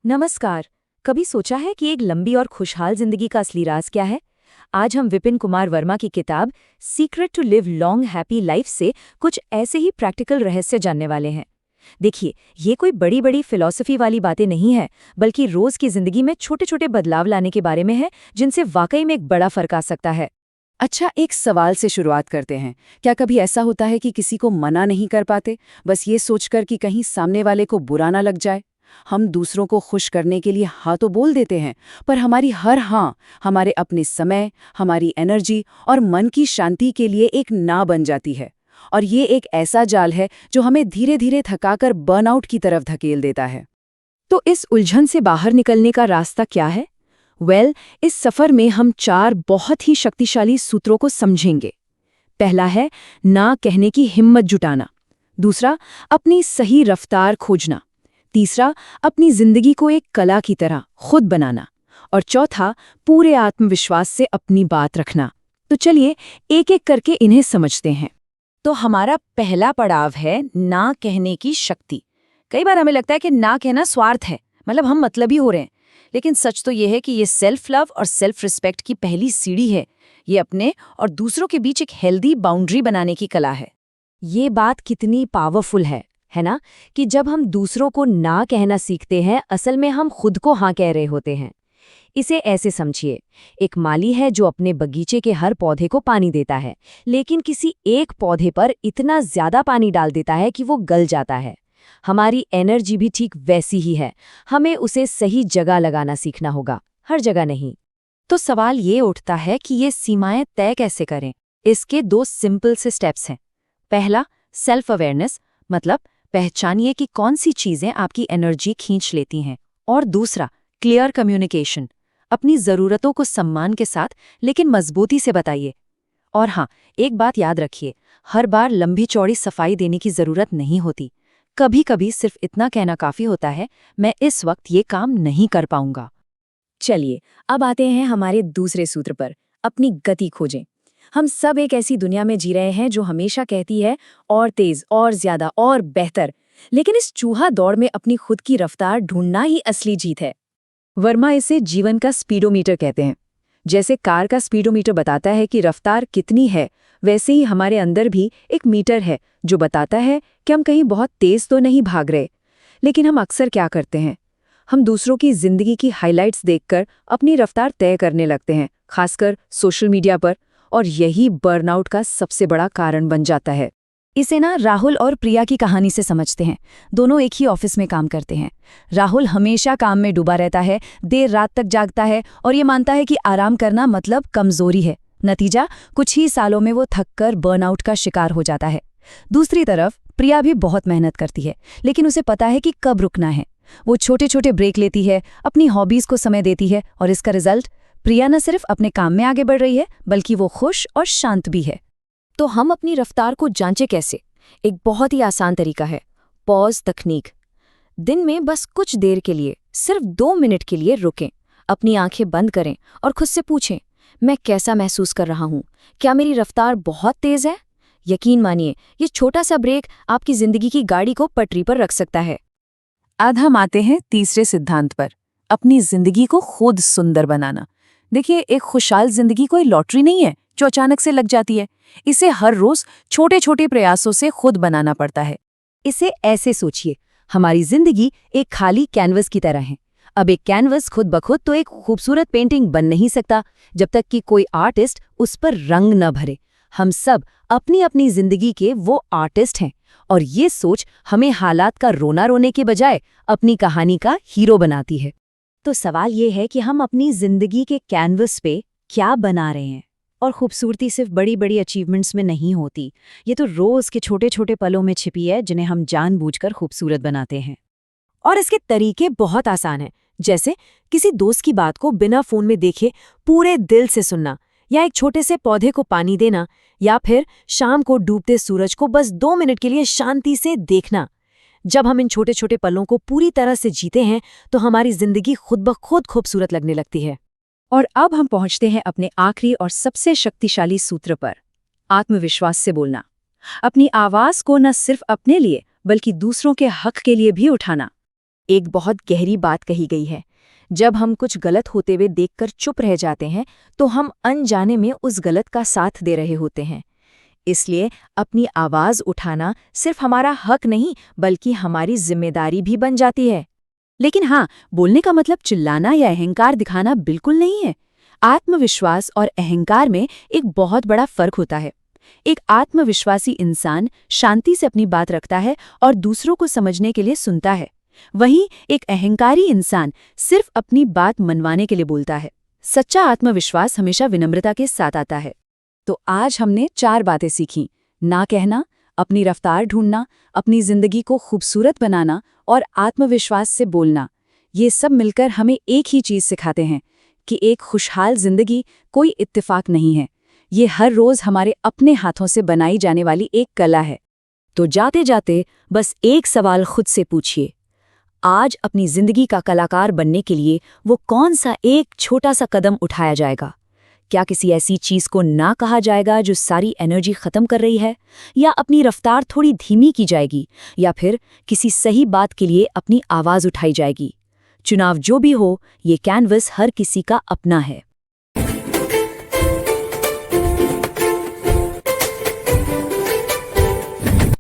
नमस्कार। कभी सोचा है कि एक लंबी और खुशहाल जिंदगी का असली राज क्या है? आज हम विपिन कुमार वर्मा की किताब secret to live long happy life से कुछ ऐसे ही प्रैक्टिकल रहस्य जानने वाले हैं। देखिए, ये कोई बड़ी बड़ी फिलॉसफी वाली बातें नहीं है, बल्कि रोज की जिंदगी में छोटे छोटे बदलाव लाने के बारे में है, जिनसे वाकई में एक बड़ा फर्क आ सकता है। अच्छा, एक सवाल से शुरुआत करते हैं। क्या कभी ऐसा होता है कि किसी को मना नहीं कर पाते, बस ये सोचकर कि कहीं सामने वाले को बुरा ना लग जाए? हम दूसरों को खुश करने के लिए हाँ तो बोल देते हैं, पर हमारी हर हाँ हमारे अपने समय, हमारी एनर्जी और मन की शांति के लिए एक ना बन जाती है। और ये एक ऐसा जाल है जो हमें धीरे धीरे थकाकर बर्नआउट की तरफ धकेल देता है। तो इस उलझन से बाहर निकलने का रास्ता क्या है? इस सफर में हम 4 बहुत ही शक्तिशाली सूत्रों को समझेंगे। पहला है ना कहने की हिम्मत जुटाना। दूसरा, अपनी सही रफ्तार खोजना। तीसरा, अपनी जिंदगी को एक कला की तरह खुद बनाना। और चौथा, पूरे आत्मविश्वास से अपनी बात रखना। तो चलिए एक एक करके इन्हें समझते हैं। तो हमारा पहला पड़ाव है ना कहने की शक्ति। कई बार हमें लगता है कि ना कहना स्वार्थ है, मतलब हम मतलबी हो रहे हैं। लेकिन सच तो यह है कि ये सेल्फ लव और सेल्फ रिस्पेक्ट की पहली सीढ़ी है। ये अपने और दूसरों के बीच एक हेल्दी बाउंड्री बनाने की कला है। ये बात कितनी पावरफुल है ना? कि जब हम दूसरों को ना कहना सीखते हैं, असल में हम खुद को हाँ कह रहे होते हैं। इसे ऐसे समझिए, एक माली है जो अपने बगीचे के हर पौधे को पानी देता है, लेकिन किसी एक पौधे पर इतना ज्यादा पानी डाल देता है कि वो गल जाता है। हमारी एनर्जी भी ठीक वैसी ही है, हमें उसे सही जगह लगाना सीखना होगा, हर जगह नहीं। तो सवाल ये उठता है कि ये सीमाएं तय कैसे करें? इसके 2 सिंपल से स्टेप्स हैं। पहला, सेल्फ अवेयरनेस, मतलब पहचानिए कि कौन सी चीजें आपकी एनर्जी खींच लेती हैं। और दूसरा, क्लियर कम्युनिकेशन, अपनी जरूरतों को सम्मान के साथ लेकिन मजबूती से बताइए। और हाँ, एक बात याद रखिए, हर बार लंबी चौड़ी सफाई देने की जरूरत नहीं होती। कभी कभी सिर्फ इतना कहना काफी होता है, मैं इस वक्त ये काम नहीं कर पाऊंगा। चलिए अब आते हैं हमारे दूसरे सूत्र पर, अपनी गति खोजें। हम सब एक ऐसी दुनिया में जी रहे हैं जो हमेशा कहती है और तेज, और ज्यादा, और बेहतर। लेकिन इस चूहा दौड़ में अपनी खुद की रफ्तार ढूंढना ही असली जीत है। वर्मा इसे जीवन का स्पीडोमीटर कहते हैं। जैसे कार का स्पीडोमीटर बताता है कि रफ्तार कितनी है, वैसे ही हमारे अंदर भी एक मीटर है जो बताता है कि हम कहीं बहुत तेज तो नहीं भाग रहे। लेकिन हम अक्सर क्या करते हैं? हम दूसरों की जिंदगी की हाइलाइट्स देखकर अपनी रफ्तार तय करने लगते हैं, खासकर सोशल मीडिया पर, और यही बर्नआउट का सबसे बड़ा कारण बन जाता है। इसे ना राहुल और प्रिया की कहानी से समझते हैं। दोनों एक ही ऑफिस में काम करते हैं। राहुल हमेशा काम में डूबा रहता है, देर रात तक जागता है और ये मानता है कि आराम करना मतलब कमजोरी है। नतीजा, कुछ ही सालों में वो थककर बर्नआउट का शिकार हो जाता है। दूसरी तरफ प्रिया भी बहुत मेहनत करती है, लेकिन उसे पता है कि कब रुकना है। वो छोटे छोटे ब्रेक लेती है, अपनी हॉबीज को समय देती है, और इसका रिजल्ट, प्रिया न सिर्फ अपने काम में आगे बढ़ रही है, बल्कि वो खुश और शांत भी है। तो हम अपनी रफ्तार को जांचें कैसे? एक बहुत ही आसान तरीका है, पॉज तकनीक। दिन में बस कुछ देर के लिए, सिर्फ 2 मिनट के लिए रुकें, अपनी आंखें बंद करें और खुद से पूछें, मैं कैसा महसूस कर रहा हूँ? क्या मेरी रफ्तार बहुत तेज है? यकीन मानिए, ये छोटा सा ब्रेक आपकी जिंदगी की गाड़ी को पटरी पर रख सकता है। अब हम आते हैं तीसरे सिद्धांत पर, अपनी जिंदगी को खुद सुंदर बनाना। देखिए, एक खुशहाल जिंदगी कोई लॉटरी नहीं है जो अचानक से लग जाती है। इसे हर रोज छोटे छोटे प्रयासों से खुद बनाना पड़ता है। इसे ऐसे सोचिए, हमारी जिंदगी एक खाली कैनवस की तरह है। अब एक कैनवस खुद ब खुद तो एक खूबसूरत पेंटिंग बन नहीं सकता जब तक कि कोई आर्टिस्ट उस पर रंग न भरे। हम सब अपनी अपनी जिंदगी के वो आर्टिस्ट हैं, और ये सोच हमें हालात का रोना रोने के बजाय अपनी कहानी का हीरो बनाती है। तो सवाल ये है कि हम अपनी जिंदगी के कैनवस पे क्या बना रहे हैं? और खूबसूरती सिर्फ बड़ी बड़ी अचीवमेंट्स में नहीं होती, ये तो रोज के छोटे छोटे पलों में छिपी है, जिन्हें हम जानबूझकर खूबसूरत बनाते हैं। और इसके तरीके बहुत आसान हैं, जैसे किसी दोस्त की बात को बिना फोन में देखे पूरे दिल से सुनना, या एक छोटे से पौधे को पानी देना, या फिर शाम को डूबते सूरज को बस 2 मिनट के लिए शांति से देखना। जब हम इन छोटे छोटे पलों को पूरी तरह से जीते हैं, तो हमारी जिंदगी खुद ब खुद खूबसूरत लगने लगती है। और अब हम पहुंचते हैं अपने आखिरी और सबसे शक्तिशाली सूत्र पर, आत्मविश्वास से बोलना। अपनी आवाज को न सिर्फ अपने लिए बल्कि दूसरों के हक के लिए भी उठाना। एक बहुत गहरी बात कही गई है। जब हम कुछ गलत होते हुए देखकर चुप रह जाते हैं तो हम अनजाने में उस गलत का साथ दे रहे होते हैं। इसलिए अपनी आवाज उठाना सिर्फ हमारा हक नहीं बल्कि हमारी जिम्मेदारी भी बन जाती है। लेकिन हाँ, बोलने का मतलब चिल्लाना या अहंकार दिखाना बिल्कुल नहीं है। आत्मविश्वास और अहंकार में एक बहुत बड़ा फर्क होता है। एक आत्मविश्वासी इंसान शांति से अपनी बात रखता है और दूसरों को समझने के लिए सुनता है। वहीं एक अहंकारी इंसान सिर्फ अपनी बात मनवाने के लिए बोलता है। सच्चा आत्मविश्वास हमेशा विनम्रता के साथ आता है। तो आज हमने 4 बातें सीखी। ना कहना, अपनी रफ्तार ढूंढना, अपनी जिंदगी को खूबसूरत बनाना और आत्मविश्वास से बोलना। ये सब मिलकर हमें एक ही चीज़ सिखाते हैं कि एक खुशहाल जिंदगी कोई इत्तेफाक नहीं है। ये हर रोज़ हमारे अपने हाथों से बनाई जाने वाली एक कला है। तो जाते जाते बस एक सवाल खुद से पूछिए, आज अपनी जिंदगी का कलाकार बनने के लिए वो कौन सा एक छोटा सा कदम उठाया जाएगा? क्या किसी ऐसी चीज को ना कहा जाएगा जो सारी एनर्जी खत्म कर रही है, या अपनी रफ्तार थोड़ी धीमी की जाएगी, या फिर किसी सही बात के लिए अपनी आवाज उठाई जाएगी? चुनाव जो भी हो, ये कैनवस हर किसी का अपना है।